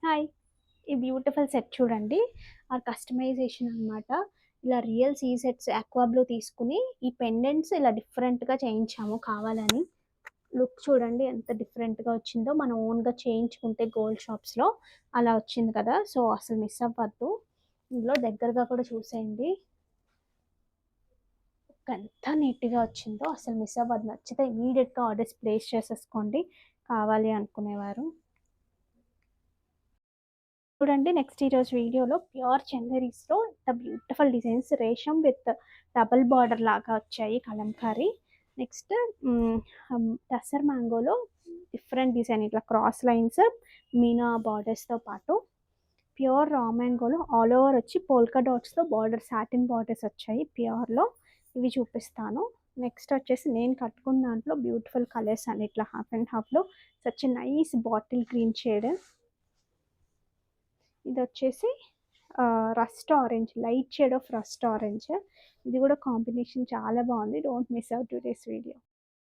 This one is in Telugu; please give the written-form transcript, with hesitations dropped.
హాయ్! ఈ బ్యూటిఫుల్ సెట్ చూడండి. కస్టమైజేషన్ అనమాట. ఇలా real sea sets aqua blue తీసుకొని ఈ పెండెంట్స్ ఇలా డిఫరెంట్‌గా చేయించాము కావాలని. లుక్ చూడండి ఎంత డిఫరెంట్‌గా వచ్చిందో. మనం ఓన్‌గా చేయించుకుంటే గోల్డ్ షాప్స్‌లో అలా వచ్చింది కదా! సో, అసలు మిస్ అవ్వద్దు. ఇందులో దగ్గరగా కూడా చూసేయండి. ఎంత నీట్‌గా వచ్చిందో అసలు మిస్ అవ్వద్దు. నచ్చితే ఇమ్మీడియేట్‌గా ఆర్డర్స్ ప్లేస్ చేసేసుకోండి కావాలి అనుకునేవారు. చూడండి నెక్స్ట్ ఈరోజు వీడియోలో ప్యూర్ చందేరీస్‌లో ఇంత బ్యూటిఫుల్ డిజైన్స్ రేషం విత్ డబుల్ బార్డర్ లాగా వచ్చాయి కలంకారీ. నెక్స్ట్ టసర్ మ్యాంగోలో డిఫరెంట్ డిజైన్ ఇట్లా క్రాస్ లైన్స్ మీనా బార్డర్స్‌తో పాటు ప్యూర్ రా మ్యాంగోలో ఆల్ ఓవర్ వచ్చి పోల్కా డాట్స్‌తో బార్డర్ సాటిన్ బార్డర్స్ వచ్చాయి ప్యూర్‌లో. ఇవి చూపిస్తాను. నెక్స్ట్ వచ్చేసి నేను కట్టుకున్న దాంట్లో బ్యూటిఫుల్ కలర్స్ అండి. ఇట్లా హాఫ్ అండ్ హాఫ్‌లో such nice bottle green shade. ఇదొచ్చేసి rust orange, light shade of rust orange. ఇది కూడా కాంబినేషన్ చాలా బాగుంది. Don't miss out today's video.